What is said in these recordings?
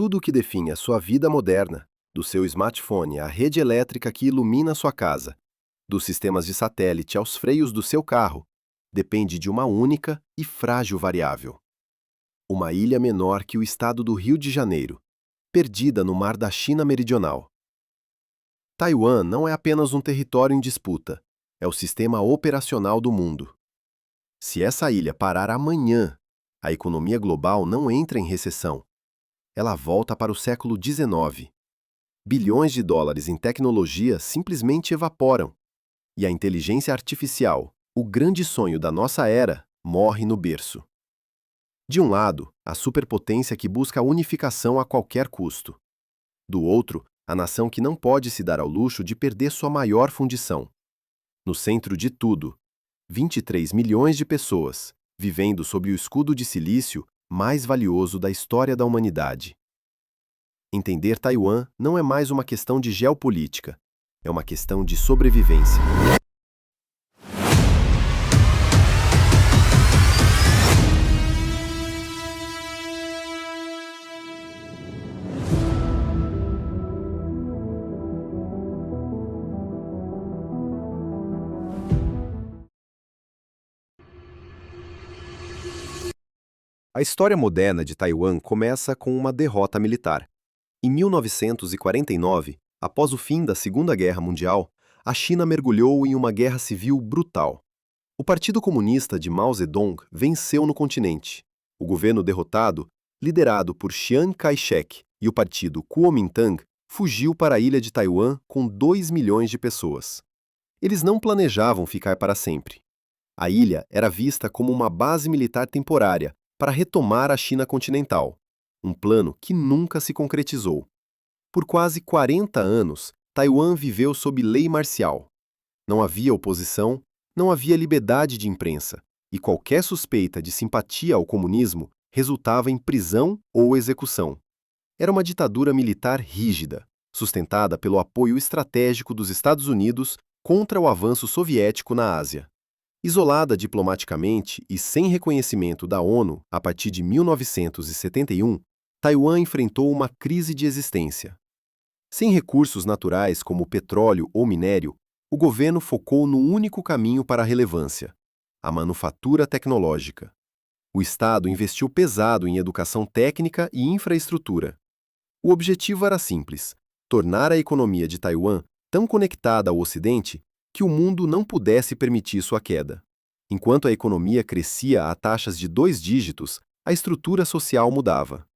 tudo o que define a sua vida moderna, do seu smartphone à rede elétrica que ilumina sua casa, dos sistemas de satélite aos freios do seu carro, depende de uma única e frágil variável. Uma ilha menor que o estado do Rio de Janeiro, perdida no mar da China Meridional. Taiwan não é apenas um território em disputa, é o sistema operacional do mundo. Se essa ilha parar amanhã, a economia global não entra em recessão. Ela volta para o século XIX. Bilhões de dólares em tecnologia simplesmente evaporam. E a inteligência artificial, o grande sonho da nossa era, morre no berço. De um lado, a superpotência que busca a unificação a qualquer custo. Do outro, a nação que não pode se dar ao luxo de perder sua maior fundição. No centro de tudo, 23 milhões de pessoas, vivendo sob o escudo de silício mais valioso da história da humanidade. Entender Taiwan não é mais uma questão de geopolítica, é uma questão de sobrevivência. A história moderna de Taiwan começa com uma derrota militar. Em 1949, após o fim da Segunda Guerra Mundial, a China mergulhou em uma guerra civil brutal. O Partido Comunista de Mao Zedong venceu no continente. O governo derrotado, liderado por Chiang Kai-shek e o partido Kuomintang, fugiu para a ilha de Taiwan com 2 milhões de pessoas. Eles não planejavam ficar para sempre. A ilha era vista como uma base militar temporária para retomar a China continental, um plano que nunca se concretizou. Por quase 40 anos, Taiwan viveu sob lei marcial. Não havia oposição, não havia liberdade de imprensa, e qualquer suspeita de simpatia ao comunismo resultava em prisão ou execução. Era uma ditadura militar rígida, sustentada pelo apoio estratégico dos Estados Unidos contra o avanço soviético na Ásia. Isolada diplomaticamente e sem reconhecimento da ONU a partir de 1971, Taiwan enfrentou uma crise de existência. Sem recursos naturais como petróleo ou minério, o governo focou no único caminho para a relevância: a manufatura tecnológica. O Estado investiu pesado em educação técnica e infraestrutura. O objetivo era simples: tornar a economia de Taiwan tão conectada ao Ocidente que o mundo não pudesse permitir sua queda. Enquanto a economia crescia a taxas de 2 dígitos, a estrutura social mudava.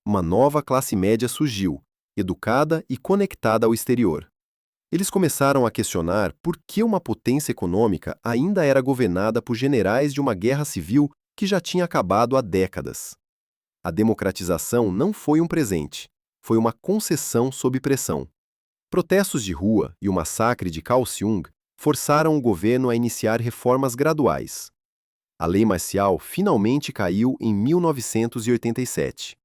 Uma nova classe média surgiu, educada e conectada ao exterior. Eles começaram a questionar por que uma potência econômica ainda era governada por generais de uma guerra civil que já tinha acabado há décadas. A democratização não foi um presente, foi uma concessão sob pressão. Protestos de rua e o massacre de Kaohsiung forçaram o governo a iniciar reformas graduais. A lei marcial finalmente caiu em 1987.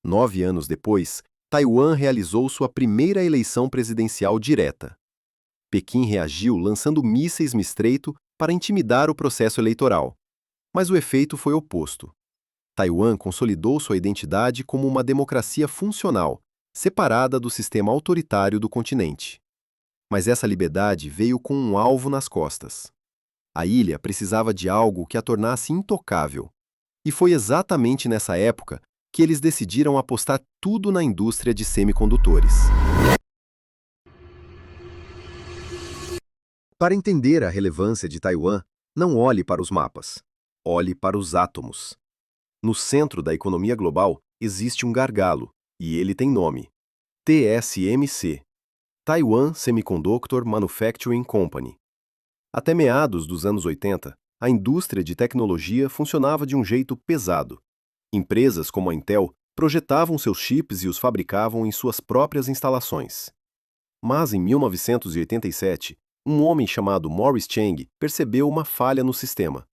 9 anos depois, Taiwan realizou sua primeira eleição presidencial direta. Pequim reagiu lançando mísseis no estreito para intimidar o processo eleitoral. Mas o efeito foi oposto. Taiwan consolidou sua identidade como uma democracia funcional, separada do sistema autoritário do continente. Mas essa liberdade veio com um alvo nas costas. A ilha precisava de algo que a tornasse intocável. E foi exatamente nessa época que eles decidiram apostar tudo na indústria de semicondutores. Para entender a relevância de Taiwan, não olhe para os mapas. Olhe para os átomos. No centro da economia global existe um gargalo, e ele tem nome: TSMC. Taiwan Semiconductor Manufacturing Company. Até meados dos anos 80, a indústria de tecnologia funcionava de um jeito pesado. Empresas como a Intel projetavam seus chips e os fabricavam em suas próprias instalações. Mas em 1987, um homem chamado Morris Chang percebeu uma falha no sistema.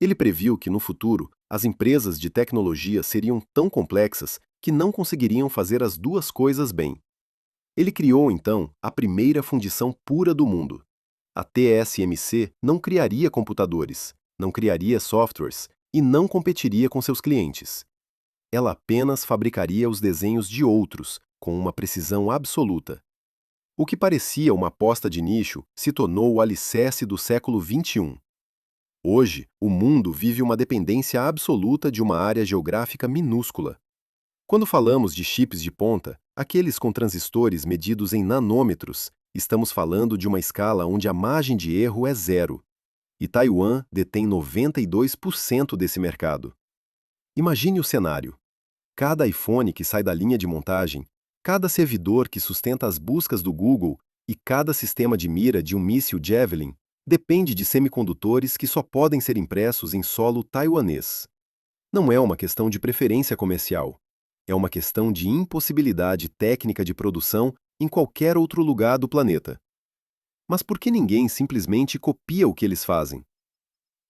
Ele previu que no futuro, as empresas de tecnologia seriam tão complexas que não conseguiriam fazer as duas coisas bem. Ele criou, então, a primeira fundição pura do mundo. A TSMC não criaria computadores, não criaria softwares e não competiria com seus clientes. ela apenas fabricaria os desenhos de outros, com uma precisão absoluta. O que parecia uma aposta de nicho se tornou o alicerce do século XXI. Hoje, o mundo vive uma dependência absoluta de uma área geográfica minúscula. Quando falamos de chips de ponta, aqueles com transistores medidos em nanômetros, estamos falando de uma escala onde a margem de erro é zero. E Taiwan detém 92% desse mercado. Imagine o cenário. Cada iPhone que sai da linha de montagem, cada servidor que sustenta as buscas do Google e cada sistema de mira de um míssil Javelin depende de semicondutores que só podem ser impressos em solo taiwanês. Não é uma questão de preferência comercial. É uma questão de impossibilidade técnica de produção em qualquer outro lugar do planeta. Mas por que ninguém simplesmente copia o que eles fazem?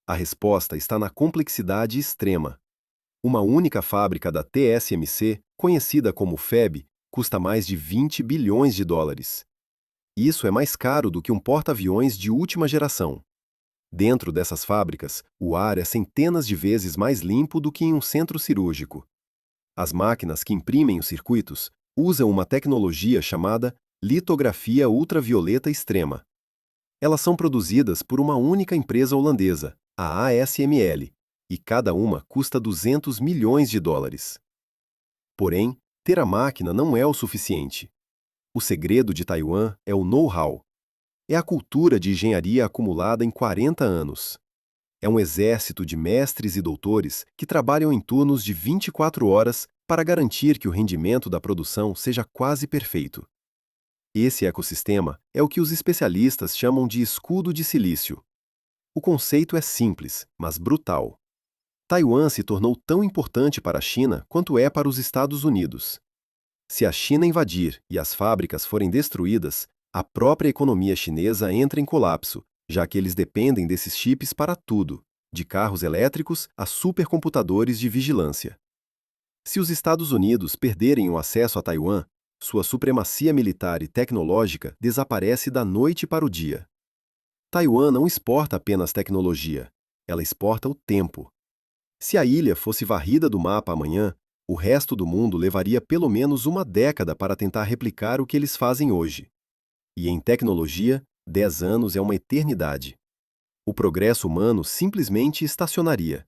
A resposta está na complexidade extrema. Uma única fábrica da TSMC, conhecida como FAB, custa mais de 20 bilhões de dólares. Isso é mais caro do que um porta-aviões de última geração. Dentro dessas fábricas, o ar é centenas de vezes mais limpo do que em um centro cirúrgico. As máquinas que imprimem os circuitos usam uma tecnologia chamada litografia ultravioleta extrema. Elas são produzidas por uma única empresa holandesa, a ASML, e cada uma custa 200 milhões de dólares. Porém, ter a máquina não é o suficiente. O segredo de Taiwan é o know-how. É a cultura de engenharia acumulada em 40 anos. É um exército de mestres e doutores que trabalham em turnos de 24 horas para garantir que o rendimento da produção seja quase perfeito. Esse ecossistema é o que os especialistas chamam de escudo de silício. O conceito é simples, mas brutal. Taiwan se tornou tão importante para a China quanto é para os Estados Unidos. Se a China invadir e as fábricas forem destruídas, a própria economia chinesa entra em colapso, já que eles dependem desses chips para tudo, de carros elétricos a supercomputadores de vigilância. Se os Estados Unidos perderem o acesso a Taiwan, sua supremacia militar e tecnológica desaparece da noite para o dia. Taiwan não exporta apenas tecnologia, ela exporta o tempo. Se a ilha fosse varrida do mapa amanhã, o resto do mundo levaria pelo menos uma década para tentar replicar o que eles fazem hoje. E em tecnologia, 10 anos é uma eternidade. O progresso humano simplesmente estacionaria.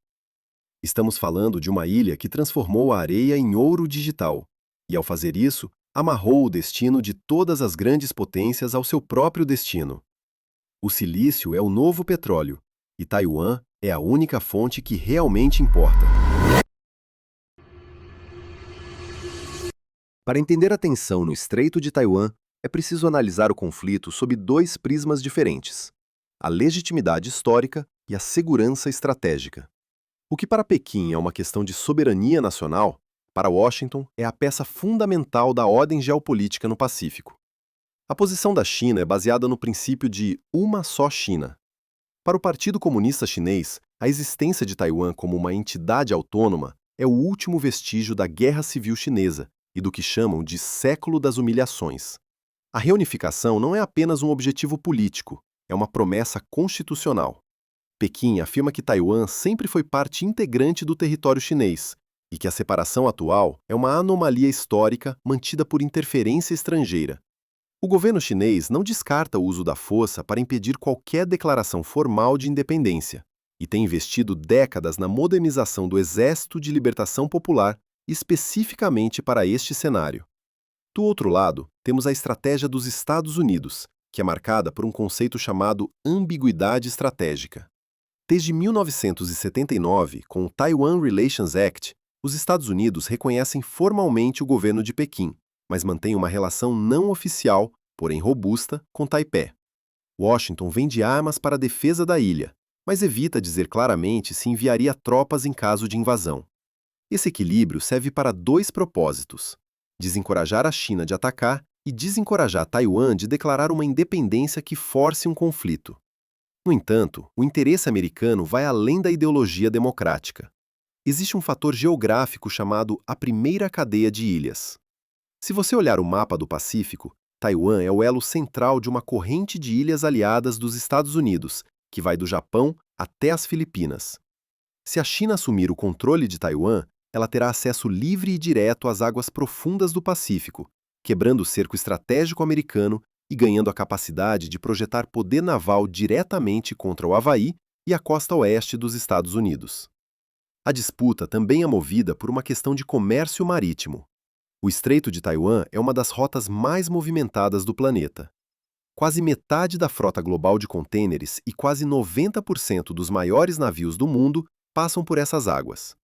Estamos falando de uma ilha que transformou a areia em ouro digital, e ao fazer isso, amarrou o destino de todas as grandes potências ao seu próprio destino. O silício é o novo petróleo, e Taiwan é a única fonte que realmente importa. Para entender a tensão no Estreito de Taiwan, é preciso analisar o conflito sob dois prismas diferentes: a legitimidade histórica e a segurança estratégica. O que para Pequim é uma questão de soberania nacional, para Washington é a peça fundamental da ordem geopolítica no Pacífico. A posição da China é baseada no princípio de uma só China. Para o Partido Comunista Chinês, a existência de Taiwan como uma entidade autônoma é o último vestígio da Guerra Civil Chinesa e do que chamam de século das humilhações. A reunificação não é apenas um objetivo político, é uma promessa constitucional. Pequim afirma que Taiwan sempre foi parte integrante do território chinês e que a separação atual é uma anomalia histórica mantida por interferência estrangeira. O governo chinês não descarta o uso da força para impedir qualquer declaração formal de independência e tem investido décadas na modernização do Exército de Libertação Popular especificamente para este cenário. Do outro lado, temos a estratégia dos Estados Unidos, que é marcada por um conceito chamado ambiguidade estratégica. Desde 1979, com o Taiwan Relations Act, os Estados Unidos reconhecem formalmente o governo de Pequim, mas mantêm uma relação não oficial, porém robusta, com Taipei. Washington vende armas para a defesa da ilha, mas evita dizer claramente se enviaria tropas em caso de invasão. Esse equilíbrio serve para dois propósitos: desencorajar a China de atacar e desencorajar Taiwan de declarar uma independência que force um conflito. No entanto, o interesse americano vai além da ideologia democrática. Existe um fator geográfico chamado a primeira cadeia de ilhas. Se você olhar o mapa do Pacífico, Taiwan é o elo central de uma corrente de ilhas aliadas dos Estados Unidos, que vai do Japão até as Filipinas. Se a China assumir o controle de Taiwan, ela terá acesso livre e direto às águas profundas do Pacífico, quebrando o cerco estratégico americano e ganhando a capacidade de projetar poder naval diretamente contra o Havaí e a costa oeste dos Estados Unidos. A disputa também é movida por uma questão de comércio marítimo. O Estreito de Taiwan é uma das rotas mais movimentadas do planeta. Quase metade da frota global de contêineres e quase 90% dos maiores navios do mundo passam por essas águas.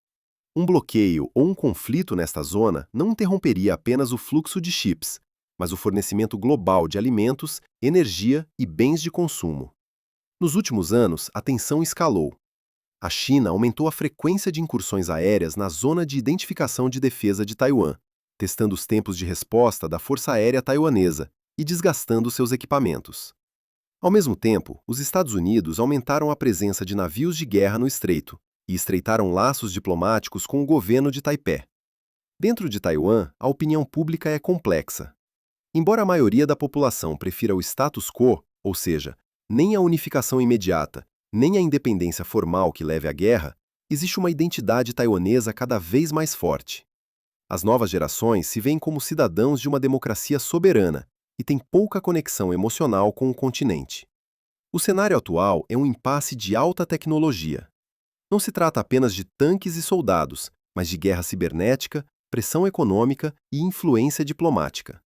Um bloqueio ou um conflito nesta zona não interromperia apenas o fluxo de chips, mas o fornecimento global de alimentos, energia e bens de consumo. Nos últimos anos, a tensão escalou. A China aumentou a frequência de incursões aéreas na Zona de Identificação de Defesa de Taiwan, testando os tempos de resposta da Força Aérea Taiwanesa e desgastando seus equipamentos. Ao mesmo tempo, os Estados Unidos aumentaram a presença de navios de guerra no estreito e estreitaram laços diplomáticos com o governo de Taipei. Dentro de Taiwan, a opinião pública é complexa. Embora a maioria da população prefira o status quo, ou seja, nem a unificação imediata, nem a independência formal que leve à guerra, existe uma identidade taiwanesa cada vez mais forte. As novas gerações se veem como cidadãos de uma democracia soberana e têm pouca conexão emocional com o continente. O cenário atual é um impasse de alta tecnologia. Não se trata apenas de tanques e soldados, mas de guerra cibernética, pressão econômica e influência diplomática.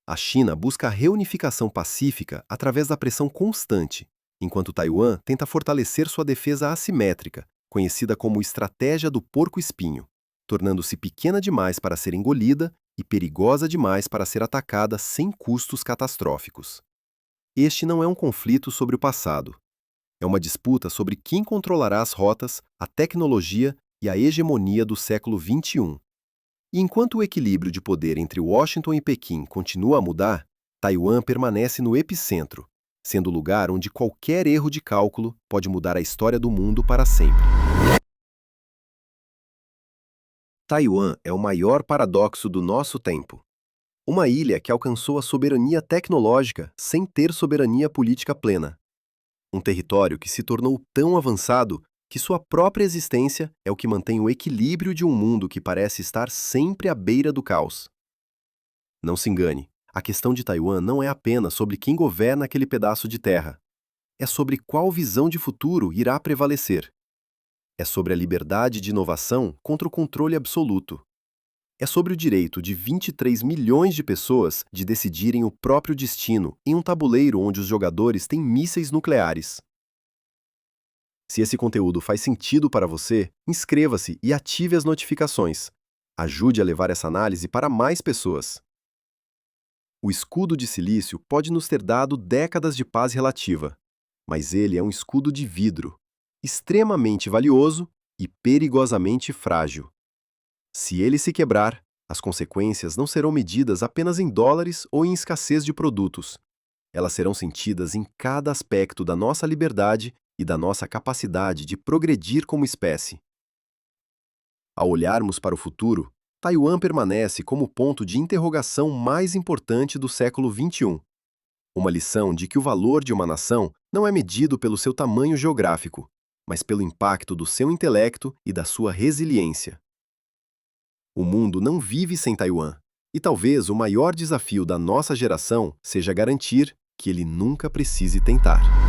A China busca a reunificação pacífica através da pressão constante, enquanto Taiwan tenta fortalecer sua defesa assimétrica, conhecida como estratégia do porco-espinho, tornando-se pequena demais para ser engolida e perigosa demais para ser atacada sem custos catastróficos. Este não é um conflito sobre o passado. É uma disputa sobre quem controlará as rotas, a tecnologia e a hegemonia do século XXI. E enquanto o equilíbrio de poder entre Washington e Pequim continua a mudar, Taiwan permanece no epicentro, sendo o lugar onde qualquer erro de cálculo pode mudar a história do mundo para sempre. Taiwan é o maior paradoxo do nosso tempo. Uma ilha que alcançou a soberania tecnológica sem ter soberania política plena. Um território que se tornou tão avançado que sua própria existência é o que mantém o equilíbrio de um mundo que parece estar sempre à beira do caos. Não se engane, a questão de Taiwan não é apenas sobre quem governa aquele pedaço de terra. É sobre qual visão de futuro irá prevalecer. É sobre a liberdade de inovação contra o controle absoluto. É sobre o direito de 23 milhões de pessoas de decidirem o próprio destino em um tabuleiro onde os jogadores têm mísseis nucleares. Se esse conteúdo faz sentido para você, inscreva-se e ative as notificações. Ajude a levar essa análise para mais pessoas. O escudo de silício pode nos ter dado décadas de paz relativa, mas ele é um escudo de vidro, extremamente valioso e perigosamente frágil. Se ele se quebrar, as consequências não serão medidas apenas em dólares ou em escassez de produtos. Elas serão sentidas em cada aspecto da nossa liberdade e da nossa capacidade de progredir como espécie. Ao olharmos para o futuro, Taiwan permanece como o ponto de interrogação mais importante do século XXI. Uma lição de que o valor de uma nação não é medido pelo seu tamanho geográfico, mas pelo impacto do seu intelecto e da sua resiliência. O mundo não vive sem Taiwan, e talvez o maior desafio da nossa geração seja garantir que ele nunca precise tentar.